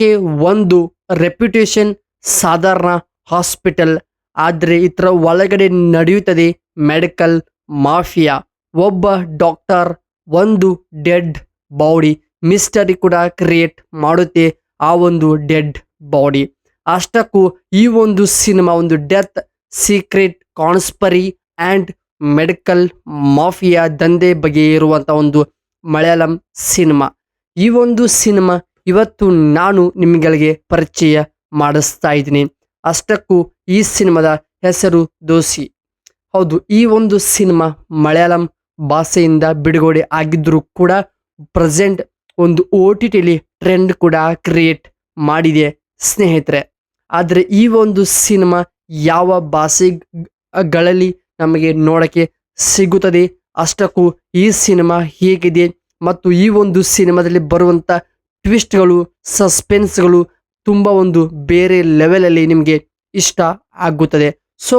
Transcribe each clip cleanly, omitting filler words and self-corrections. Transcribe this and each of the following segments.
ನೋಡಕ್ಕೆ ಒಂದು ರೆಪ್ಯುಟೇಷನ್ ಸಾಧಾರಣ ಹಾಸ್ಪಿಟಲ್, ಆದರೆ ಇದರ ಒಳಗಡೆ ನಡೆಯುತ್ತದೆ ಮೆಡಿಕಲ್ ಮಾಫಿಯಾ. ಒಬ್ಬ ಡಾಕ್ಟರ್ ಒಂದು ಡೆಡ್ ಬಾಡಿ ಮಿಸ್ಟರಿ ಕೂಡ ಕ್ರಿಯೇಟ್ ಮಾಡುತ್ತೆ ಆ ಒಂದು ಡೆಡ್ ಬಾಡಿ. ಅಷ್ಟಕ್ಕೂ ಈ ಒಂದು ಸಿನಿಮಾ ಒಂದು death secret conspiracy and medical mafia ದಂಧೆ ಬಗ್ಗೆ ಇರುವಂಥ ಒಂದು ಮಲಯಾಳಂ ಸಿನಿಮಾ. ಈ ಒಂದು ಸಿನಿಮಾ ಇವತ್ತು ನಾನು ನಿಮಗೆ ಪರಿಚಯ ಮಾಡಿಸ್ತಾ ಇದ್ದೀನಿ. ಅಷ್ಟಕ್ಕೂ ಈ ಸಿನಿಮಾದ ಹೆಸರು ದೋಸಿ. ಹೌದು, ಈ ಒಂದು ಸಿನಿಮಾ ಮಲಯಾಳಂ ಭಾಷೆಯಿಂದ ಬಿಡುಗಡೆ ಆಗಿದ್ದರೂ ಕೂಡ ಪ್ರೆಸೆಂಟ್ ಒಂದು OTTಲಿ ಟ್ರೆಂಡ್ ಕೂಡ ಕ್ರಿಯೇಟ್ ಮಾಡಿದೆ ಸ್ನೇಹಿತರೆ. ಆದರೆ ಈ ಒಂದು ಸಿನಿಮಾ ಯಾವ ಭಾಷೆಗಳಲ್ಲಿ ನಮಗೆ ನೋಡೋಕ್ಕೆ ಸಿಗುತ್ತದೆ, ಅಷ್ಟಕ್ಕೂ ಈ ಸಿನಿಮಾ ಹೇಗಿದೆ ಮತ್ತು ಈ ಒಂದು ಸಿನಿಮಾದಲ್ಲಿ ಬರುವಂಥ ಟ್ವಿಸ್ಟ್ಗಳು, ಸಸ್ಪೆನ್ಸ್ಗಳು ತುಂಬ ಒಂದು ಬೇರೆ ಲೆವೆಲಲ್ಲಿ ನಿಮಗೆ ಇಷ್ಟ ಆಗುತ್ತದೆ. ಸೊ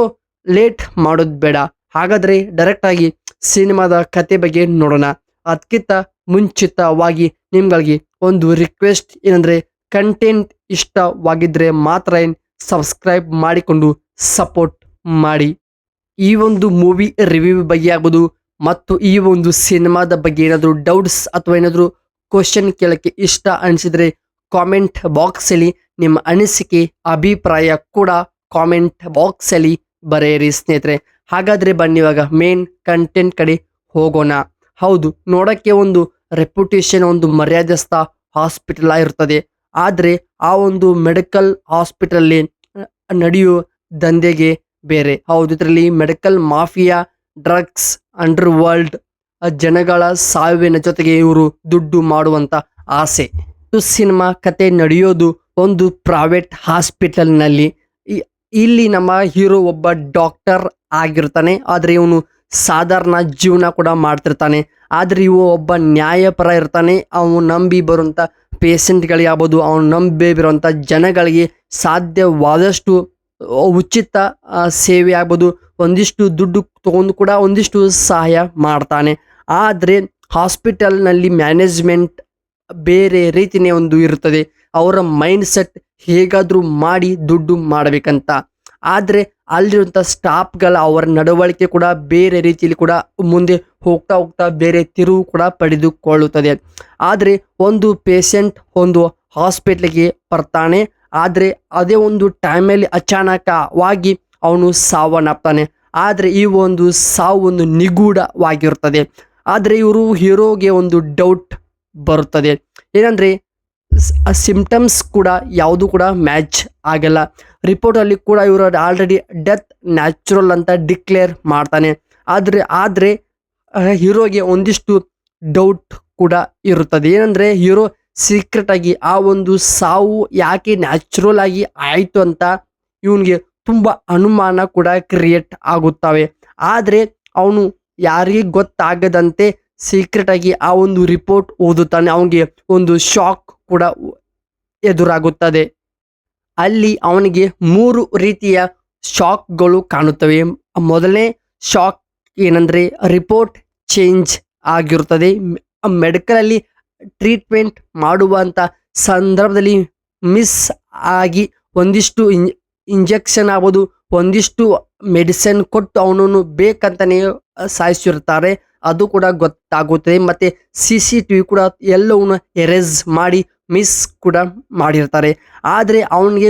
ಲೇಟ್ ಮಾಡೋದು ಬೇಡ, ಹಾಗಾದರೆ ಡೈರೆಕ್ಟಾಗಿ ಸಿನಿಮಾದ ಕತೆ ಬಗ್ಗೆ ನೋಡೋಣ. ಅದಕ್ಕಿಂತ ಮುಂಚಿತವಾಗಿ ನಿಮ್ಗಳಿಗೆ ಒಂದು ರಿಕ್ವೆಸ್ಟ್ ಏನಂದರೆ, ಕಂಟೆಂಟ್ ಇಷ್ಟವಾಗಿದ್ದರೆ ಮಾತ್ರ ಸಬ್ಸ್ಕ್ರೈಬ್ ಮಾಡಿಕೊಂಡು ಸಪೋರ್ಟ್ ಮಾಡಿ. ಈ ಒಂದು ಮೂವಿ ರಿವ್ಯೂ ಬಗ್ಗೆ ಆಗ್ಬೋದು ಮತ್ತು ಈ ಒಂದು ಸಿನಿಮಾದ ಬಗ್ಗೆ ಏನಾದರೂ ಡೌಟ್ಸ್ ಅಥವಾ ಏನಾದರೂ ಕ್ವಶನ್ ಕೇಳೋಕ್ಕೆ ಇಷ್ಟ ಅನಿಸಿದರೆ ಕಾಮೆಂಟ್ ಬಾಕ್ಸಲ್ಲಿ ನಿಮ್ಮ ಅನಿಸಿಕೆ ಅಭಿಪ್ರಾಯ ಕೂಡ ಕಾಮೆಂಟ್ ಬಾಕ್ಸಲ್ಲಿ ಬರೆಯಿರಿ ಸ್ನೇಹಿತರೆ. ಹಾಗಾದರೆ ಬನ್ನಿ ಇವಾಗ ಮೇನ್ ಕಂಟೆಂಟ್ ಕಡೆ ಹೋಗೋಣ. ಹೌದು, ನೋಡೋಕ್ಕೆ ಒಂದು ರೆಪ್ಯುಟೇಷನ್ ಒಂದು ಮರ್ಯಾದಸ್ಥ ಹಾಸ್ಪಿಟಲ್ ಆಗಿರ್ತದೆ, ಆದರೆ ಆ ಒಂದು ಮೆಡಿಕಲ್ ಹಾಸ್ಪಿಟಲಲ್ಲಿ ನಡೆಯೋ ದಂಧೆಗೆ ಬೇರೆ. ಹೌದು, ಇದರಲ್ಲಿ medical mafia, drugs, under world, ಜನಗಳ ಸಾವಿನ ಜೊತೆಗೆ ಇವರು ದುಡ್ಡು ಮಾಡುವಂತ ಆಸೆ. ಸಿನಿಮಾ ಕತೆ ನಡೆಯೋದು ಒಂದು ಪ್ರೈವೇಟ್ ಹಾಸ್ಪಿಟಲ್ನಲ್ಲಿ. ಇಲ್ಲಿ ನಮ್ಮ ಹೀರೋ ಒಬ್ಬ ಡಾಕ್ಟರ್ ಆಗಿರ್ತಾನೆ, ಆದರೆ ಇವನು ಸಾಧಾರಣ ಜೀವನ ಕೂಡ ಮಾಡ್ತಿರ್ತಾನೆ. ಆದರೆ ಇವು ಒಬ್ಬ ನ್ಯಾಯಪರ ಇರ್ತಾನೆ. ಅವನು ನಂಬಿ ಬರುವಂಥ ಪೇಷಂಟ್ಗಳಿಗೆ ಆಗ್ಬೋದು, ಅವನು ನಂಬಿ ಬರುವಂಥ ಜನಗಳಿಗೆ ಸಾಧ್ಯವಾದಷ್ಟು ಉಚಿತ ಸೇವೆ ಆಗ್ಬೋದು, ಒಂದಿಷ್ಟು ದುಡ್ಡು ತಗೊಂಡು ಕೂಡ ಒಂದಿಷ್ಟು ಸಹಾಯ ಮಾಡ್ತಾನೆ. ಆದರೆ ಹಾಸ್ಪಿಟಲ್ನಲ್ಲಿ ಮ್ಯಾನೇಜ್ಮೆಂಟ್ ಬೇರೆ ರೀತಿಯೇ ಒಂದು ಇರ್ತದೆ. ಅವರ ಮೈಂಡ್ ಸೆಟ್ ಹೇಗಾದರೂ ಮಾಡಿ ದುಡ್ಡು ಮಾಡಬೇಕಂತ. ಆದರೆ ಅಲ್ಲಿರುವಂಥ ಸ್ಟಾಫ್ಗಳ ಅವರ ನಡವಳಿಕೆ ಕೂಡ ಬೇರೆ ರೀತಿಯಲ್ಲಿ ಕೂಡ ಮುಂದೆ ಹೋಗ್ತಾ ಹೋಗ್ತಾ ಬೇರೆ ತಿರುವು ಕೂಡ ಪಡೆದುಕೊಳ್ಳುತ್ತದೆ. ಆದರೆ ಒಂದು ಪೇಷಂಟ್ ಒಂದು ಹಾಸ್ಪಿಟ್ಲಿಗೆ ಬರ್ತಾನೆ, ಆದರೆ ಅದೇ ಒಂದು ಟೈಮಲ್ಲಿ ಅಚಾನಕವಾಗಿ ಅವನು ಸಾವನ್ನಪ್ತಾನೆ. ಆದರೆ ಈ ಒಂದು ಸಾವು ಒಂದು ನಿಗೂಢವಾಗಿರುತ್ತದೆ. ಆದರೆ ಇವರು ಹೀರೋಗೆ ಒಂದು ಡೌಟ್ ಬರುತ್ತದೆ, ಏನಂದರೆ ಸಿಂಪ್ಟಮ್ಸ್ ಕೂಡ ಯಾವುದು ಕೂಡ ಮ್ಯಾಚ್ ಆಗಲ್ಲ. ರಿಪೋರ್ಟಲ್ಲಿ ಕೂಡ ಇವರು ಆಲ್ರೆಡಿ ಡೆತ್ ನ್ಯಾಚುರಲ್ ಅಂತ ಡಿಕ್ಲೇರ್ ಮಾಡ್ತಾನೆ. ಆದರೆ ಹೀರೋಗೆ ಒಂದಿಷ್ಟು ಡೌಟ್ ಕೂಡ ಇರುತ್ತದೆ, ಏನಂದರೆ ಹೀರೋ ಸೀಕ್ರೆಟ್ ಆಗಿ ಆ ಒಂದು ಸಾವು ಯಾಕೆ ನ್ಯಾಚುರಲ್ ಆಗಿ ಆಯಿತು ಅಂತ ಇವನಿಗೆ ತುಂಬ ಅನುಮಾನ ಕೂಡ ಕ್ರಿಯೇಟ್ ಆಗುತ್ತವೆ. ಆದರೆ ಅವನು ಯಾರಿಗೆ ಗೊತ್ತಾಗದಂತೆ ಸೀಕ್ರೆಟ್ ಆಗಿ ಆ ಒಂದು ರಿಪೋರ್ಟ್ ಓದುತ್ತಾನೆ. ಅವನಿಗೆ ಒಂದು ಶಾಕ್ ಕೂಡ ಎದುರಾಗುತ್ತದೆ. ಅಲ್ಲಿ ಅವನಿಗೆ 3 ರೀತಿಯ ಶಾಕ್ಗಳು ಕಾಣುತ್ತವೆ. ಮೊದಲನೇ ಶಾಕ್ ಏನಂದರೆ ರಿಪೋರ್ಟ್ ಚೇಂಜ್ ಆಗಿರುತ್ತದೆ. ಮೆಡಿಕಲಲ್ಲಿ ಟ್ರೀಟ್ಮೆಂಟ್ ಮಾಡುವಂಥ ಸಂದರ್ಭದಲ್ಲಿ ಮಿಸ್ ಆಗಿ ಒಂದಿಷ್ಟು ಇಂಜೆಕ್ಷನ್ ಆಗ್ಬೋದು, ಒಂದಿಷ್ಟು ಮೆಡಿಸಿನ್ ಕೊಟ್ಟು ಅವನನ್ನು ಬೇಕಂತಲೇ ಸಾಯಿಸಿರ್ತಾರೆ, ಅದು ಕೂಡ ಗೊತ್ತಾಗುತ್ತದೆ. ಮತ್ತು CCTV ಕೂಡ ಎಲ್ಲವನ್ನ ಎರೇಸ್ ಮಾಡಿ ಮಿಸ್ ಕೂಡ ಮಾಡಿರ್ತಾರೆ. ಆದರೆ ಅವನಿಗೆ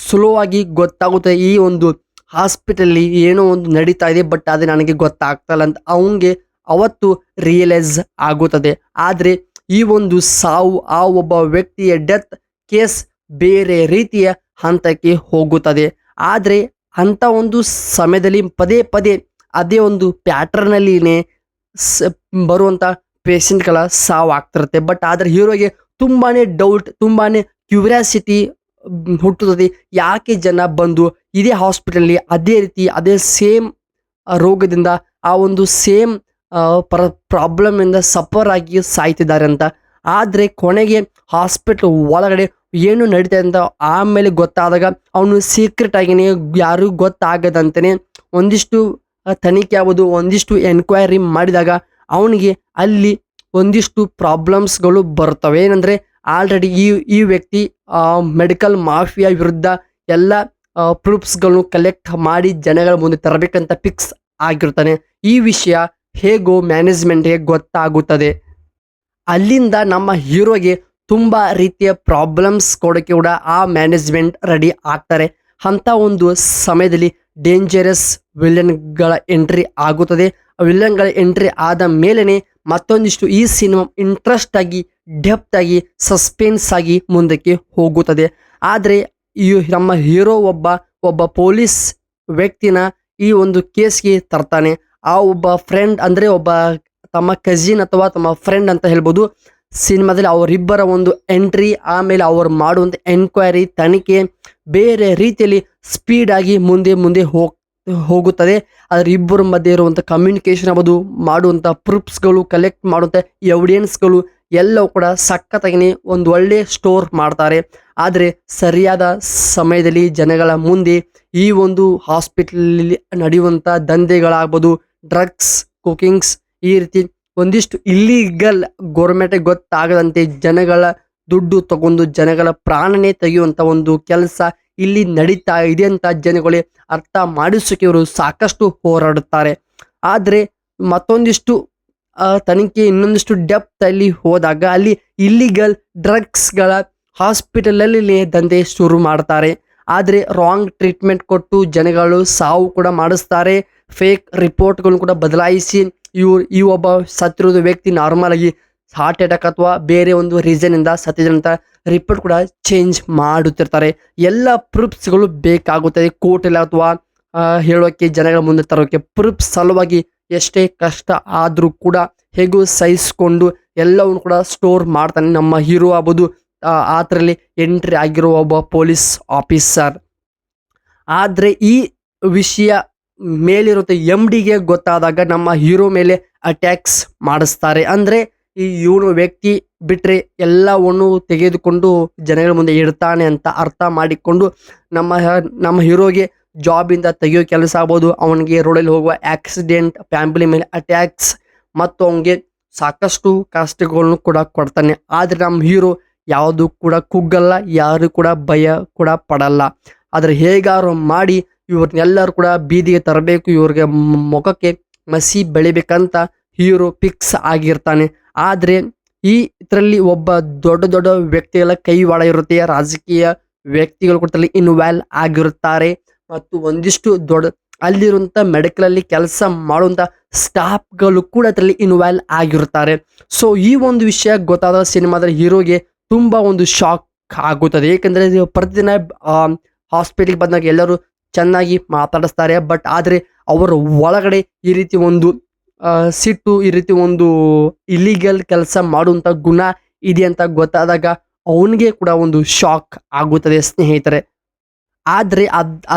ಸುಲಭವಾಗಿ ಗೊತ್ತಾಗುತ್ತೆ ಈ ಒಂದು ಹಾಸ್ಪಿಟಲ್ಲಿ ಏನೋ ಒಂದು ನಡೀತಾ ಇದೆ, ಬಟ್ ಅದು ನನಗೆ ಗೊತ್ತಾಗ್ತಲ್ಲ ಅಂತ ಅವನಿಗೆ ಅವತ್ತು ರಿಯಲೈಸ್ ಆಗುತ್ತದೆ. ಆದರೆ ಈ ಒಂದು ಸಾವು, ಆ ಒಬ್ಬ ವ್ಯಕ್ತಿಯ ಡೆತ್ ಕೇಸ್ ಬೇರೆ ರೀತಿಯ ಹಂತಕ್ಕೆ ಹೋಗುತ್ತದೆ. ಆದರೆ ಅಂಥ ಒಂದು ಸಮಯದಲ್ಲಿ ಪದೇ ಪದೇ ಅದೇ ಒಂದು ಪ್ಯಾಟರ್ನಲ್ಲಿನೇ ಬರುವಂಥ ಪೇಷಂಟ್ಗಳ ಸಾವು ಆಗ್ತಿರುತ್ತೆ. ಬಟ್ ಆದರೆ ಹೀರೋಗೆ ತುಂಬಾ ಡೌಟ್, ತುಂಬಾ ಕ್ಯೂರಿಯಾಸಿಟಿ ಹುಟ್ಟುತ್ತದೆ. ಯಾಕೆ ಜನ ಬಂದು ಇದೇ ಹಾಸ್ಪಿಟಲ್ಲಿ ಅದೇ ರೀತಿ ಅದೇ ಸೇಮ್ ರೋಗದಿಂದ ಆ ಒಂದು ಸೇಮ್ ಪ್ರಾಬ್ಲಮಿಂದ ಸಫರ್ ಆಗಿ ಸಾಯ್ತಿದ್ದಾರೆ ಅಂತ. ಆದರೆ ಕೊನೆಗೆ ಹಾಸ್ಪಿಟ್ಲ್ ಒಳಗಡೆ ಏನು ನಡೀತಾ ಅಂತ ಆಮೇಲೆ ಗೊತ್ತಾದಾಗ ಅವನು ಸೀಕ್ರೆಟ್ ಆಗಿನೇ ಯಾರಿಗೂ ಗೊತ್ತಾಗದಂತೆಯೇ ಒಂದಿಷ್ಟು ತನಿಖೆ ಆಗ್ಬೋದು, ಒಂದಿಷ್ಟು ಎನ್ಕ್ವೈರಿ ಮಾಡಿದಾಗ ಅವನಿಗೆ ಅಲ್ಲಿ ಒಂದಿಷ್ಟು ಪ್ರಾಬ್ಲಮ್ಸ್ಗಳು ಬರ್ತವೆ. ಏನಂದರೆ ಆಲ್ರೆಡಿ ಈ ವ್ಯಕ್ತಿ ಮೆಡಿಕಲ್ ಮಾಫಿಯಾ ವಿರುದ್ಧ ಎಲ್ಲ ಪ್ರೂಫ್ಸ್ಗಳನ್ನು ಕಲೆಕ್ಟ್ ಮಾಡಿ ಜನಗಳ ಮುಂದೆ ತರಬೇಕಂತ ಫಿಕ್ಸ್ ಆಗಿರ್ತಾನೆ. ಈ ವಿಷಯ ಹೇಗೋ ಮ್ಯಾನೇಜ್ಮೆಂಟ್ಗೆ ಗೊತ್ತಾಗುತ್ತದೆ. ಅಲ್ಲಿಂದ ನಮ್ಮ ಹೀರೋಗೆ ತುಂಬ ರೀತಿಯ ಪ್ರಾಬ್ಲಮ್ಸ್ ಕೊಡೋಕ್ಕೆ ಕೂಡ ಆ ಮ್ಯಾನೇಜ್ಮೆಂಟ್ ರೆಡಿ ಆಗ್ತಾರೆ. ಅಂಥ ಒಂದು ಸಮಯದಲ್ಲಿ ಡೇಂಜರಸ್ ವಿಲನ್ಗಳ ಎಂಟ್ರಿ ಆಗುತ್ತದೆ. ವಿಲನ್ಗಳ ಎಂಟ್ರಿ ಆದ ಮೇಲೇ ಮತ್ತೊಂದಿಷ್ಟು ಈ ಸಿನಿಮಾ ಇಂಟ್ರೆಸ್ಟ್ ಆಗಿ, ಡೆಪ್ತ್ ಆಗಿ, ಸಸ್ಪೆನ್ಸ್ ಆಗಿ ಮುಂದಕ್ಕೆ ಹೋಗುತ್ತದೆ. ಆದರೆ ಈ ನಮ್ಮ ಹೀರೋ ಒಬ್ಬ ಪೊಲೀಸ್ ವ್ಯಕ್ತಿನ ಈ ಒಂದು ಕೇಸ್ಗೆ ತರ್ತಾನೆ. ಆ ಒಬ್ಬ ಫ್ರೆಂಡ್ ಅಂದರೆ ಒಬ್ಬ ತಮ್ಮ ಕಜಿನ್ ಅಥವಾ ತಮ್ಮ ಫ್ರೆಂಡ್ ಅಂತ ಹೇಳ್ಬೋದು. ಸಿನಿಮಾದಲ್ಲಿ ಅವರಿಬ್ಬರ ಒಂದು ಎಂಟ್ರಿ, ಆಮೇಲೆ ಅವರು ಮಾಡುವಂಥ ಎನ್ಕ್ವೈರಿ, ತನಿಖೆ ಬೇರೆ ರೀತಿಯಲ್ಲಿ ಸ್ಪೀಡಾಗಿ ಮುಂದೆ ಹೋಗುತ್ತದೆ. ಅದರ ಇಬ್ಬರ ಮಧ್ಯೆ ಇರುವಂಥ ಕಮ್ಯುನಿಕೇಷನ್ ಆಗ್ಬೋದು, ಮಾಡುವಂಥ ಪ್ರೂಫ್ಸ್ಗಳು, ಕಲೆಕ್ಟ್ ಮಾಡುವಂಥ ಎವಿಡೆನ್ಸ್ಗಳು ಎಲ್ಲವೂ ಕೂಡ ಸಖತ್ತಾಗಿ ಒಂದು ಒಳ್ಳೆ ಸ್ಟೋರ್ ಮಾಡ್ತಾರೆ. ಆದರೆ ಸರಿಯಾದ ಸಮಯದಲ್ಲಿ ಜನಗಳ ಮುಂದೆ ಈ ಒಂದು ಹಾಸ್ಪಿಟಲಲ್ಲಿ ನಡೆಯುವಂಥ ದಂಧೆಗಳಾಗ್ಬೋದು, ಡ್ರಗ್ಸ್, ಕುಕಿಂಗ್ಸ್, ಈ ರೀತಿ ಒಂದಿಷ್ಟು ಇಲ್ಲೀಗಲ್ ಗೌರ್ಮೆಂಟಿಗೆ ಗೊತ್ತಾಗದಂತೆ ಜನಗಳ ದುಡ್ಡು ತಗೊಂಡು ಜನಗಳ ಪ್ರಾಣನೇ ತೆಗೆಯುವಂಥ ಒಂದು ಕೆಲಸ ಇಲ್ಲಿ ನಡೀತಾ ಇದೆ ಅಂತ ಜನಗಳೇ ಅರ್ಥ ಮಾಡಿಸೋಕೆ ಇವರು ಸಾಕಷ್ಟು ಹೋರಾಡುತ್ತಾರೆ. ಆದರೆ ಮತ್ತೊಂದಿಷ್ಟು ತನಿಖೆ ಇನ್ನೊಂದಿಷ್ಟು ಡೆಪ್ತ್ ಅಲ್ಲಿ ಹೋದಾಗ ಅಲ್ಲಿ ಇಲ್ಲಿಗಲ್ ಡ್ರಗ್ಸ್ಗಳ ಹಾಸ್ಪಿಟಲಲ್ಲಿ ದಂಧೆ ಶುರು ಮಾಡ್ತಾರೆ. ಆದರೆ ರಾಂಗ್ ಟ್ರೀಟ್ಮೆಂಟ್ ಕೊಟ್ಟು ಜನಗಳು ಸಾವು ಕೂಡ ಮಾಡಿಸ್ತಾರೆ. ಫೇಕ್ ರಿಪೋರ್ಟ್ಗಳನ್ನು ಕೂಡ ಬದಲಾಯಿಸಿ ಈ ಒಬ್ಬ ಸತ್ತಿರೋದು ವ್ಯಕ್ತಿ ನಾರ್ಮಲ್ ಆಗಿ ಹಾರ್ಟ್ ಅಟ್ಯಾಕ್ ಅಥವಾ ಬೇರೆ ಒಂದು ರೀಸನ್ನಿಂದ ಸತ್ತಿದಂತ ರಿಪೋರ್ಟ್ ಕೂಡ ಚೇಂಜ್ ಮಾಡುತ್ತಿರ್ತಾರೆ. ಎಲ್ಲ ಪ್ರೂಫ್ಸ್ಗಳು ಬೇಕಾಗುತ್ತದೆ ಕೋರ್ಟಲ್ಲಿ ಅಥವಾ ಹೇಳೋಕ್ಕೆ, ಜನಗಳ ಮುಂದೆ ತರೋಕ್ಕೆ. ಪ್ರೂಫ್ ಸಲುವಾಗಿ ಎಷ್ಟೇ ಕಷ್ಟ ಆದರೂ ಕೂಡ ಹೇಗೂ ಸಹಿಸಿಕೊಂಡು ಎಲ್ಲವನ್ನು ಕೂಡ ಸ್ಟೋರ್ ಮಾಡ್ತಾನೆ ನಮ್ಮ ಹೀರೋ ಆಗ್ಬೋದು. ಅದರಲ್ಲಿ ಎಂಟ್ರಿ ಆಗಿರೋ ಒಬ್ಬ ಪೊಲೀಸ್ ಆಫೀಸರ್. ಆದರೆ ಈ ವಿಷಯ ಮೇಲಿರುತ್ತೆ MDಗೆ ಗೊತ್ತಾದಾಗ ನಮ್ಮ ಹೀರೋ ಮೇಲೆ ಅಟ್ಯಾಕ್ಸ್ ಮಾಡಿಸ್ತಾರೆ. ಅಂದರೆ ಇವನು ವ್ಯಕ್ತಿ ಬಿಟ್ಟರೆ ಎಲ್ಲವನ್ನು ತೆಗೆದುಕೊಂಡು ಜನಗಳ ಮುಂದೆ ಇಡ್ತಾನೆ ಅಂತ ಅರ್ಥ ಮಾಡಿಕೊಂಡು ನಮ್ಮ ಹೀರೋಗೆ ಜಾಬಿಂದ ತೆಗೆಯೋ ಕೆಲಸ ಆಗ್ಬೋದು, ಅವನಿಗೆ ರೋಡಲ್ಲಿ ಹೋಗುವ ಆಕ್ಸಿಡೆಂಟ್, ಫ್ಯಾಮಿಲಿ ಮೇಲೆ ಅಟ್ಯಾಕ್ಸ್ ಮತ್ತು ಅವನಿಗೆ ಸಾಕಷ್ಟು ಕಷ್ಟಗಳನ್ನು ಕೂಡ ಕೊಡ್ತಾನೆ. ಆದರೆ ನಮ್ಮ ಹೀರೋ ಯಾವುದು ಕೂಡ ಕುಗ್ಗಲ್ಲ, ಯಾರು ಕೂಡ ಭಯ ಕೂಡ ಪಡಲ್ಲ. ಆದರೆ ಹೇಗಾರು ಮಾಡಿ ಇವ್ರನ್ನೆಲ್ಲರೂ ಕೂಡ ಬೀದಿಗೆ ತರಬೇಕು, ಇವ್ರಿಗೆ ಮುಖಕ್ಕೆ ಮಸಿ ಬೆಳಿಬೇಕಂತ ಹೀರೋ ಫಿಕ್ಸ್ ಆಗಿರ್ತಾನೆ. ಆದರೆ ಇದರಲ್ಲಿ ಒಬ್ಬ ದೊಡ್ಡ ವ್ಯಕ್ತಿಗಳ ಕೈವಾಡ ಇರುತ್ತೆ. ರಾಜಕೀಯ ವ್ಯಕ್ತಿಗಳು ಕೂಡ ಇನ್ವಾಲ್ವ್ ಆಗಿರುತ್ತಾರೆ ಮತ್ತು ಒಂದಿಷ್ಟು ಅಲ್ಲಿರುವಂಥ ಮೆಡಿಕಲಲ್ಲಿ ಕೆಲಸ ಮಾಡುವಂಥ ಸ್ಟಾಫ್ಗಳು ಕೂಡ ಅದರಲ್ಲಿ ಇನ್ವಾಲ್ವ್ ಆಗಿರುತ್ತಾರೆ. ಸೊ ಈ ಒಂದು ವಿಷಯ ಗೊತ್ತಾದ ಸಿನಿಮಾದಲ್ಲಿ ಹೀರೋಗೆ ತುಂಬ ಒಂದು ಶಾಕ್ ಆಗುತ್ತದೆ. ಏಕೆಂದರೆ ಪ್ರತಿದಿನ ಹಾಸ್ಪಿಟಲ್ಗೆ ಬಂದಾಗ ಎಲ್ಲರೂ ಚೆನ್ನಾಗಿ ಮಾತಾಡಿಸ್ತಾರೆ. ಬಟ್ ಆದರೆ ಅವರ ಒಳಗಡೆ ಈ ರೀತಿ ಒಂದು ಸಿಟ್ಟು, ಈ ರೀತಿ ಒಂದು ಇಲ್ಲಿಗಲ್ ಕೆಲಸ ಮಾಡುವಂಥ ಗುಣ ಇದೆ ಅಂತ ಗೊತ್ತಾದಾಗ ಅವನಿಗೆ ಕೂಡ ಒಂದು ಶಾಕ್ ಆಗುತ್ತದೆ ಸ್ನೇಹಿತರೆ. ಆದರೆ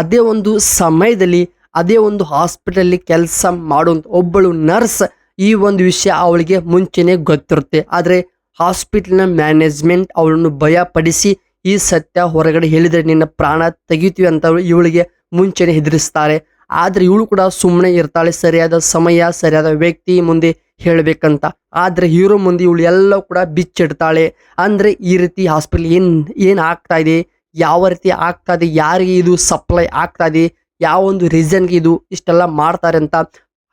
ಅದೇ ಒಂದು ಸಮಯದಲ್ಲಿ ಅದೇ ಒಂದು ಹಾಸ್ಪಿಟಲಲ್ಲಿ ಕೆಲಸ ಮಾಡುವಂಥ ಒಬ್ಬಳು ನರ್ಸ್ ಈ ಒಂದು ವಿಷಯ ಅವಳಿಗೆ ಮುಂಚೆನೇ ಗೊತ್ತಿರುತ್ತೆ. ಆದರೆ ಹಾಸ್ಪಿಟಲ್ನ ಮ್ಯಾನೇಜ್ಮೆಂಟ್ ಅವಳನ್ನು ಭಯಪಡಿಸಿ ಈ ಸತ್ಯ ಹೊರಗಡೆ ಹೇಳಿದರೆ ನಿನ್ನ ಪ್ರಾಣ ತೆಗಿತೀವಿ ಅಂತ ಇವಳಿಗೆ ಮುಂಚೆನೆ ಹೆದರಿಸ್ತಾರೆ. ಆದರೆ ಇವಳು ಕೂಡ ಸುಮ್ಮನೆ ಇರ್ತಾಳೆ, ಸರಿಯಾದ ಸಮಯ ಸರಿಯಾದ ವ್ಯಕ್ತಿ ಮುಂದೆ ಹೇಳಬೇಕಂತ. ಆದರೆ ಹೀರೋ ಮುಂದೆ ಇವಳು ಎಲ್ಲ ಕೂಡ ಬಿಚ್ಚಿಡ್ತಾಳೆ. ಅಂದರೆ ಈ ರೀತಿ ಹಾಸ್ಪಿಟಲ್ ಏನು ಆಗ್ತಾ ಇದೆ, ಯಾವ ರೀತಿ ಆಗ್ತಾ ಇದೆ, ಯಾರಿಗೆ ಇದು ಸಪ್ಲೈ ಆಗ್ತಾ ಇದೆ, ಯಾವ ಒಂದು ರೀಸನ್ಗೆ ಇದು ಇಷ್ಟೆಲ್ಲ ಮಾಡ್ತಾರೆ ಅಂತ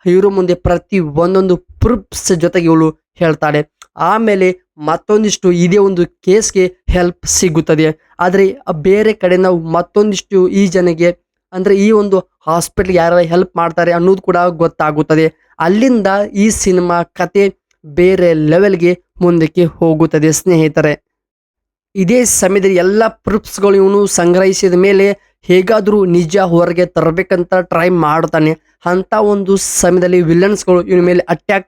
ಹೀರೋ ಮುಂದೆ ಪ್ರತಿ ಒಂದೊಂದು ಪ್ರೂಫ್ಸ್ ಜೊತೆಗೆ ಇವಳು ಹೇಳ್ತಾಳೆ. ಆಮೇಲೆ ಮತ್ತೊಂದಿಷ್ಟು ಇದೇ ಒಂದು ಕೇಸ್ಗೆ ಹೆಲ್ಪ್ ಸಿಗುತ್ತದೆ. ಆದರೆ ಬೇರೆ ಕಡೆ ನಾವು ಮತ್ತೊಂದಿಷ್ಟು ಈ ಜನಗೆ ಅಂದರೆ ಈ ಒಂದು ಹಾಸ್ಪಿಟ್ಲ್ಗೆ ಯಾರು ಹೆಲ್ಪ್ ಮಾಡ್ತಾರೆ ಅನ್ನೋದು ಕೂಡ ಗೊತ್ತಾಗುತ್ತದೆ. ಅಲ್ಲಿಂದ ಈ ಸಿನಿಮಾ ಕತೆ ಬೇರೆ ಲೆವೆಲ್ಗೆ ಮುಂದಕ್ಕೆ ಹೋಗುತ್ತದೆ ಸ್ನೇಹಿತರೆ. ಇದೇ ಸಮಯದಲ್ಲಿ ಎಲ್ಲ ಪ್ರೂಫ್ಸ್ಗಳು ಇವನು ಸಂಗ್ರಹಿಸಿದ ಮೇಲೆ ಹೇಗಾದರೂ ನಿಜ ಹೊರಗೆ ತರಬೇಕಂತ ಟ್ರೈ ಮಾಡ್ತಾನೆ. ಅಂಥ ಒಂದು ಸಮಯದಲ್ಲಿ ವಿಲನ್ಸ್ಗಳು ಇವನ ಮೇಲೆ ಅಟ್ಯಾಕ್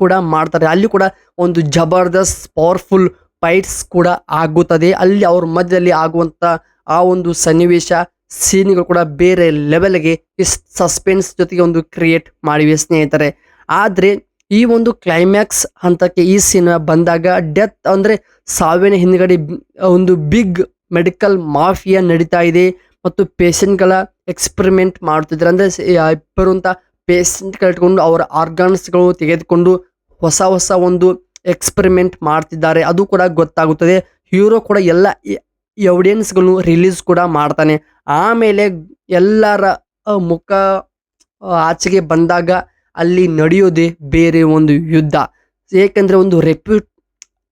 ಕೂಡ ಮಾಡ್ತಾರೆ. ಅಲ್ಲಿ ಕೂಡ ಒಂದು ಜಬರ್ದಸ್ತ್ ಪವರ್ಫುಲ್ ಫೈಟ್ಸ್ ಕೂಡ ಆಗುತ್ತದೆ. ಅಲ್ಲಿ ಅವ್ರ ಮಧ್ಯದಲ್ಲಿ ಆಗುವಂಥ ಆ ಒಂದು ಸನ್ನಿವೇಶ ಸೀನ್ಗಳು ಕೂಡ ಬೇರೆ ಲೆವೆಲ್ಗೆ ಸಸ್ಪೆನ್ಸ್ ಜೊತೆಗೆ ಒಂದು ಕ್ರಿಯೇಟ್ ಮಾಡಿವೆ ಸ್ನೇಹಿತರೆ. ಆದರೆ ಈ ಒಂದು ಕ್ಲೈಮ್ಯಾಕ್ಸ್ ಹಂತಕ್ಕೆ ಈ ಸಿನಿಮಾ ಬಂದಾಗ ಡೆತ್ ಅಂದರೆ ಸಾವಿನ ಹಿಂದ್ಗಡೆ ಒಂದು ಬಿಗ್ ಮೆಡಿಕಲ್ ಮಾಫಿಯಾ ನಡೀತಾ ಇದೆ ಮತ್ತು ಪೇಷಂಟ್ಗಳ ಎಕ್ಸ್ಪೆರಿಮೆಂಟ್ ಮಾಡ್ತಿದ್ದಾರೆ. ಅಂದರೆ ಬರುವಂಥ ಪೇಷಂಟ್ಗಳು ಇಟ್ಕೊಂಡು ಅವರ ಆರ್ಗನ್ಸ್ಗಳು ತೆಗೆದುಕೊಂಡು ಹೊಸ ಒಂದು ಎಕ್ಸ್ಪೆರಿಮೆಂಟ್ ಮಾಡ್ತಿದ್ದಾರೆ ಅದು ಕೂಡ ಗೊತ್ತಾಗುತ್ತದೆ. ಹೀರೋ ಕೂಡ ಎಲ್ಲ ಎವಿಡೆನ್ಸ್ಗಳನ್ನು ರಿಲೀಸ್ ಕೂಡ ಮಾಡ್ತಾನೆ. ಆಮೇಲೆ ಎಲ್ಲರ ಮುಖ ಆಚೆಗೆ ಬಂದಾಗ ಅಲ್ಲಿ ನಡೆಯೋದೇ ಬೇರೆ ಒಂದು ಯುದ್ಧ. ಏಕೆಂದರೆ ಒಂದು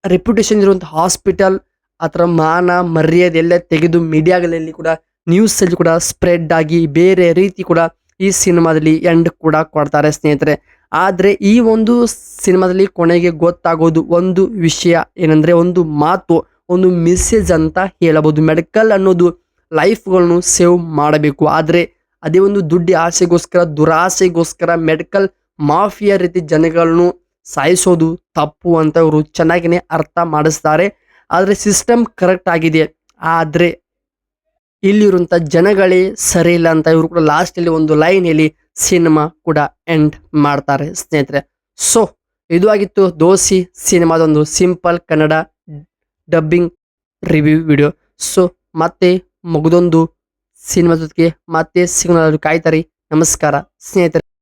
ರೆಪ್ಯುಟೇಷನ್ ಇರುವಂಥ ಹಾಸ್ಪಿಟಲ್ ಅದರ ಮಾನ ಮರ್ಯಾದೆ ಎಲ್ಲ ತೆಗೆದು ಮೀಡಿಯಾಗಳಲ್ಲಿ ಕೂಡ ನ್ಯೂಸಲ್ಲಿ ಕೂಡ ಸ್ಪ್ರೆಡ್ ಆಗಿ ಬೇರೆ ರೀತಿ ಕೂಡ ಈ ಸಿನಿಮಾದಲ್ಲಿ ಎಂಡ್ ಕೂಡ ಕೊಡ್ತಾರೆ ಸ್ನೇಹಿತರೆ. ಆದರೆ ಈ ಒಂದು ಸಿನಿಮಾದಲ್ಲಿ ಕೊನೆಗೆ ಗೊತ್ತಾಗೋದು ಒಂದು ವಿಷಯ ಏನಂದರೆ, ಒಂದು ಮಾತು, ಒಂದು ಮೆಸೇಜ್ ಅಂತ ಹೇಳಬಹುದು. ಮೆಡಿಕಲ್ ಅನ್ನೋದು ಲೈಫ್ಗಳನ್ನು ಸೇವ್ ಮಾಡಬೇಕು. ಆದರೆ ಅದೇ ಒಂದು ದುಡ್ಡು ಆಸೆಗೋಸ್ಕರ, ದುರಾಸೆಗೋಸ್ಕರ ಮೆಡಿಕಲ್ ಮಾಫಿಯಾ ರೀತಿ ಜನಗಳನ್ನು ಸಾಯಿಸೋದು ತಪ್ಪು ಅಂತ ಇವರು ಚೆನ್ನಾಗಿನೇ ಅರ್ಥ ಮಾಡಿಸ್ತಾರೆ. ಆದರೆ ಸಿಸ್ಟಮ್ ಕರೆಕ್ಟ್ ಆಗಿದೆ, ಆದರೆ ಇಲ್ಲಿರುವಂಥ ಜನಗಳೇ ಸರಿ ಇಲ್ಲ ಅಂತ ಇವರು ಕೂಡ ಲಾಸ್ಟಲ್ಲಿ ಒಂದು ಲೈನ್ ಹೇಳಿ ಸಿನಿಮಾ ಕೂಡ ಎಂಡ್ ಮಾಡ್ತಾರೆ ಸ್ನೇಹಿತರೆ. ಸೊ ಇದು ಆಗಿತ್ತು ದೋಸ್ತಿ ಸಿನಿಮಾದ ಒಂದು simple Kannada dubbing review video. So ಮತ್ತೆ ಮಗದೊಂದು ಸಿನಿಮಾ ಜೊತೆಗೆ ಮತ್ತೆ ಸಿಗೋಣ, ಕಾಯ್ತಾರಿ. ನಮಸ್ಕಾರ ಸ್ನೇಹಿತರೆ.